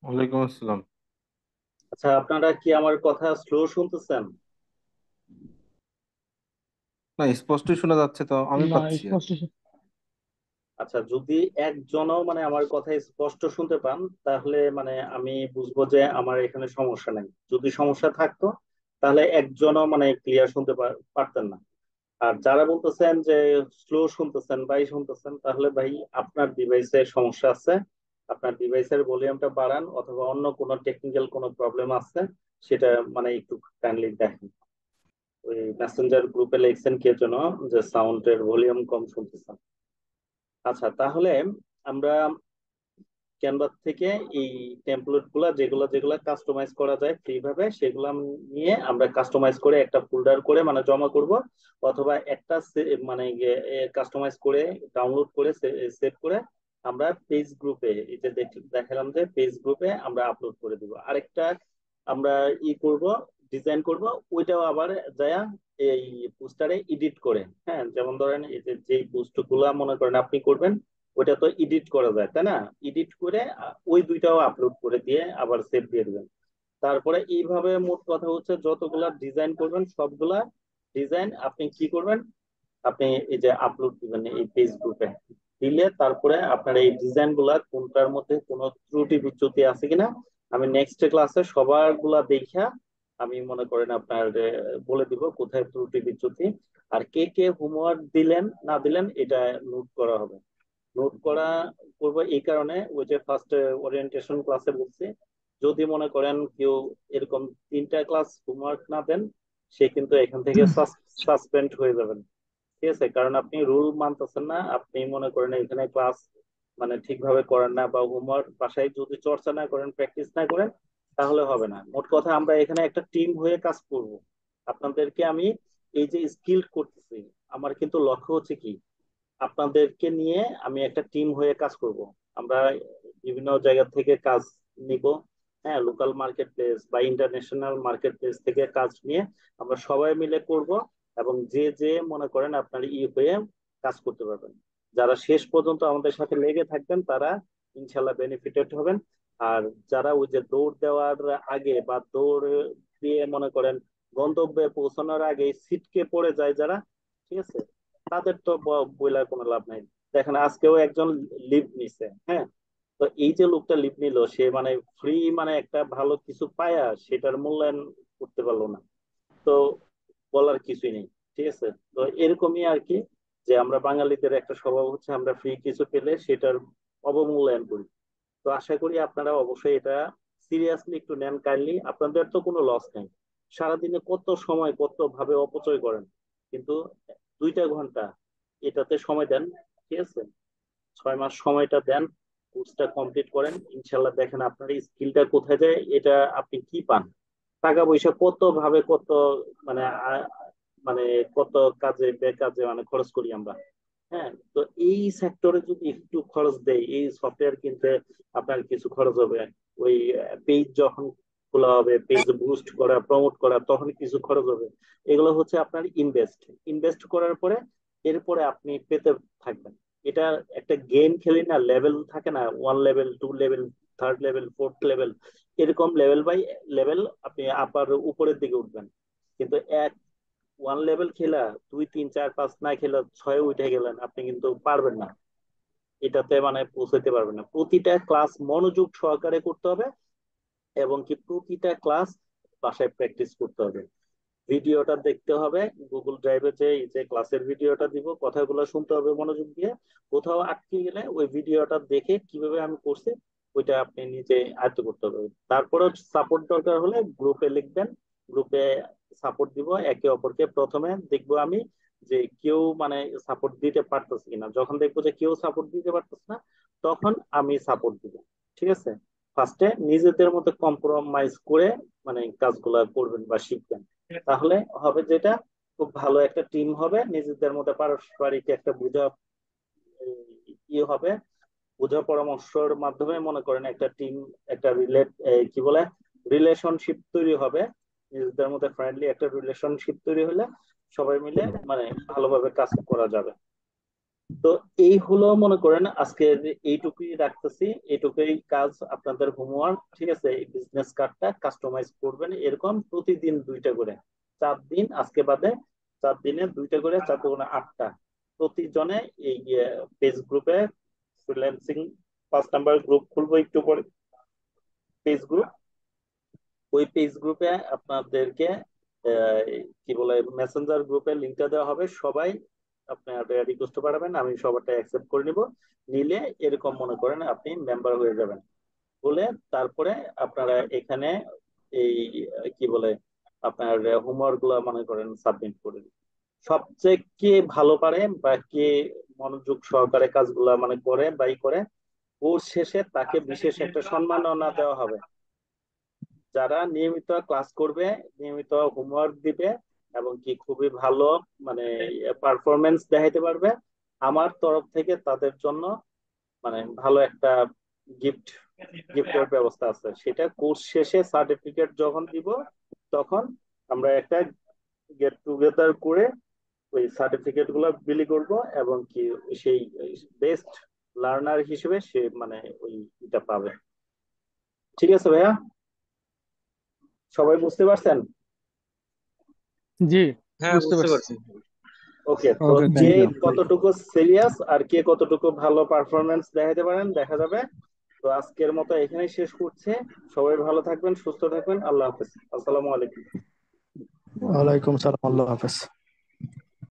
ওয়ালাইকুম আসসালাম। আচ্ছা, আপনারা কি আমার কথা স্লো শুনতেছেন? না, স্পষ্টই শোনা যাচ্ছে, তো আমি না, পাচ্ছি আর স্পষ্ট কি। আচ্ছা, যদি একজনও আমার কথা স্পষ্ট শুনতে পান, তাহলে আমি বুঝবো যে আমার এখানে সমস্যা নেই। যদি সমস্যা থাকতো তাহলে একজনও ক্লিয়ার শুনতে পারতেন না। আর যারা বলতেছেন যে স্লো শুনতেছেন ভাই শুনতেছেন, তাহলে ভাই আপনার ডিভাইসের সমস্যা আছে। আপনার ডিভাইসের ভলিউমটা বাড়ান, অথবা অন্য কোনো টেকনিক্যাল কোনো প্রবলেম আছে সেটা একটু কাইন্ডলি দেখেন। ওই মেসেঞ্জার গ্রুপে লিখছেন কে যেন যে সাউন্ডের ভলিউম কম শুনতেছেন। আচ্ছা, তাহলে আমরা ক্যানভা থেকে এই টেমপ্লেট গুলা যেগুলা যেগুলা কাস্টমাইজ করা যায় ফ্রি ভাবে, সেগুলা নিয়ে আমরা কাস্টমাইজ করে একটা ফোল্ডার করে জমা করব। অথবা একটা কাস্টমাইজ করে ডাউনলোড করে সেভ করে আমরা পেজ গ্রুপে, এই যে দেখালাম যে পেজ গ্রুপে আমরা আপলোড করে দিব। আরেকটা আমরা করব, ডিজাইন করব, ওইটাও আবার যায়া এই পোস্টারে এডিট করে, হ্যাঁ, যেমন ধরেন এই যে যেই পোস্ট গুলা মনে করেন আপনি করবেন, ওইটা তো এডিট করা যায় তাই না? এডিট করে ওই দুইটাও আপলোড করে দিয়ে আবার সেভ দিয়ে দিবেন। তারপরে এইভাবে মোট কথা হচ্ছে যতগুলা ডিজাইন করবেন সবগুলা ডিজাইন আপনি কি করবেন, আপনি এই যে আপলোড দিবেন এই পেজ গ্রুপে। দিলে তারপরে আপনার এই ডিজাইন গুলা কোনটার মধ্যে কোনো ত্রুটি বিচ্যুতি আছে কিনা আমি নেক্সট ক্লাসে সবার গুলা দেখা আমি মনে করেন আপনার বলে দিব কোথায় ত্রুটি বিচ্যুতি। আর কে কে হোমওয়ার্ক দিলেন না দিলেন এটা নোট করা হবে। নোট করা করবো এই কারণে, ওই যে ফার্স্ট ওরিয়েন্টেশন ক্লাসে বলছি, যদি মনে করেন কেউ এরকম 3টা ক্লাস হোমওয়ার্ক না দেন, সে কিন্তু এখান থেকে সাসপেন্ড হয়ে যাবেন। ঠিক আছে? কারণ আপনি রুল মানতেছেন না, আপনি মনে করেন এখানে ক্লাস ঠিকভাবে করেন না, বা হোমওয়ার্ক বাসায় যদি চর্চা না করেন, প্র্যাকটিস না করেন, তাহলে হবে না। মোট কথা আমরা এখানে একটা টিম হয়ে কাজ করব। আপনাদেরকে আমি এই যে স্কিল করতেছি, আমার কিন্তু লক্ষ্য হচ্ছে কি, আপনাদেরকে নিয়ে আমি একটা টিম হয়ে কাজ করব। আমরা বিভিন্ন জায়গা থেকে কাজ নিব, হ্যাঁ, লোকাল মার্কেট প্লেস বা ইন্টারন্যাশনাল মার্কেট প্লেস থেকে কাজ নিয়ে আমরা সবাই মিলে করব। এবং যে যে মনে করেন আপনার হয়ে কাজ করতে পারবেন, যারা শেষ পর্যন্ত আমাদের সাথে লেগে থাকবেন তারা ইনশাল্লাহ বেনিফিটেড হবেন। আর যারা ওই যে দৌড় দেওয়ার আগে বা দৌড় দিয়ে মনে করেন গন্তব্যে পৌঁছানোর আগে ছিটকে পড়ে যায় যারা, ঠিক আছে, তাদের তো বইলার কোনো লাভ নাই। দেখেন আজকেও একজন লিভ নিছে, হ্যাঁ। তো এই যে লোকটা লিভ নিল, সে ফ্রি একটা ভালো কিছু পায়া সেটার মূল্যায়ন করতে পারলো না। তো বলার কিছুই নেই। ঠিক আছে? তো এরকমই আর কি, যে আমরা বাঙালিদের একটা স্বভাব হচ্ছে আমরা ফ্রি কিছু পেলে সেটার অবমূল্যায়ন করি। তো আশা করি আপনারা অবশ্যই এটা সিরিয়াসলি একটু নেন কাইন্ডলি। আপনাদের তো কোনো লস নেই। সারাদিনে কত সময় কত ভাবে অপচয় করেন, কিন্তু 2টা ঘন্টা এটাতে সময় দেন। ঠিক আছে? 6 মাস সময়টা দেন, কোর্সটা কমপ্লিট করেন, ইনশাল্লাহ দেখেন আপনার এই স্কিলটা কোথায় যায়, এটা আপনি কি পান। টাকা পয়সা কত ভাবে কত মানে আ- মানে কত কাজে বেকাজে খরচ করি আমরা, হ্যাঁ। তো এই সেক্টরে যদি একটু খরচ দেয়, এই সফটওয়্যার কিনতে আপনার কিছু খরচ হবে, ওই পেজ যখন খোলা হবে, পেজ বুস্ট করা প্রমোট করা তখন কিছু খরচ হবে। এগুলো হচ্ছে আপনার ইনভেস্ট। ইনভেস্ট করার পরে এরপরে আপনি পেতে থাকবেন। এটা একটা গেম খেলি না, লেভেল থাকে না, 1 level, 2 level, third level, fourth level, এরকম লেভেল বাই লেভেল আপনি আপার উপরের দিকে উঠবেন। কিন্তু 1 লেভেল খেলা 2, 3, 4, 5 না খেলে 6-এ উঠে গেলেন, আপনি কিন্তু পারবেন না, এটাতে পৌঁছাতে পারবেন না। প্রতিটা ক্লাস মনোযোগ সহকারে করতে হবে, এবং কি প্রতিটা ক্লাস বাসায় প্র্যাকটিস করতে হবে। ভিডিওটা দেখতে হবে, গুগল ড্রাইভে যে এই যে ক্লাসের ভিডিওটা দিব, কথাগুলো শুনতে হবে মনোযোগ দিয়ে। কোথাও আটকে গেলে ওই ভিডিওটা দেখে কিভাবে আমি করছি ওইটা আপনি নিজে আয়ত্ত করতে হবে। তারপরে সাপোর্ট দরকার হলে গ্রুপে লিখবেন, গ্রুপে সাপোর্ট দিব একে অপরকে। প্রথমে দেখবো আমি যে কেউ সাপোর্ট দিতে পারতেছে কিনা, যখন দেখবো যে কেউ সাপোর্ট দিতে পারতেছে না, তখন আমি সাপোর্ট দিব। ঠিক আছে? ফার্স্টে নিজেদের মধ্যে কম্প্রোমাইজ করে কাজগুলা করবেন বা শিখবেন। তাহলে হবে যেটা, খুব ভালো একটা টিম হবে, নিজেদের মধ্যে পারস্পরিক একটা হবে, বোঝা পরামর্শের মাধ্যমে মনে করেন একটা টিম, একটা কি বলে রিলেশনশিপ তৈরি হবে। নিজেদের মধ্যে ফ্রেন্ডলি একটা রিলেশনশিপ তৈরি হলে সবাই মিলে ভালোভাবে কাজ করা যাবে। তো এই হলো মনে করেন আজকে এইটুকুই রাখতেছি, এইটুকুই কাজ আপনাদের হোমওয়ার্ক। ঠিক আছে, এই বিজনেস কার্ডটা কাস্টমাইজ করবেন এরকম প্রতিদিন দুইটা করে, 4 দিন আজকে বাদে, 4 দিনে দুইটা করে, 4 × 8টা প্রতিজনে। এই পেজ গ্রুপে ফ্রিল্যান্সিং 5 নাম্বার গ্রুপ খুলবো একটু পরে, পেজ গ্রুপ। ওই পেজ গ্রুপে আপনাদেরকে আহ, কি বলে মেসেঞ্জার গ্রুপে লিঙ্কটা দেওয়া হবে, সবাই আপনার রিকোয়েস্ট পাঠাবেন, আমি সবারটা অ্যাকসেপ্ট করে নিব। নিলে এরকম মনে করেন আপনি মেম্বার হয়ে যাবেন। বলে তারপরে আপনারা এখানে এই কি বলে আপনার হোমওয়ার্ক গুলা মনে করেন সাবমিট করে দিন। সবচেয়ে কে ভালো পারে বা কে মনোযোগ সহকারে কাজগুলা মানে করে বাই করে, কোর্স শেষে তাকে বিশেষ একটা সম্মাননা দেওয়া হবে। যারা নিয়মিত ক্লাস করবে, নিয়মিত হোমওয়ার্ক দিবে, এবং কি খুবই ভালো মানে পারফরমেন্স দেখাইতে পারবে, আমার তরফ থেকে তাদের জন্য মানে ভালো একটা গিফট গিফটের ব্যবস্থা আছে। সেটা কোর্স শেষে সার্টিফিকেট যখন দিব, তখন আমরা একটা গেট টুগেদার করে ওই সার্টিফিকেট গুলো বিলি করব, এবং কি সেই বেস্ট লার্নার হিসেবে সে মানে ওই এটা পাবে। ঠিক আছে ভাইয়া, সবাই বুঝতে পারছেন? জি, হ্যাঁ, বুঝতে বুঝতে পারছি। পারছি। ওকে, তো ওকে, কে থ্যাংক ইউ। কতটুকু সিরিয়াস আর কে কতটুকু ভালো পারফরমেন্স দেখাতে পারেন দেখা যাবে। তো আজকের মতো এখানেই শেষ করছে। সবাই ভালো থাকবেন, সুস্থ থাকবেন, আল্লাহ হাফেজ, আসসালামু আলাইকুম। ওয়ালাইকুম সালাম, আল্লাহ হাফেজ।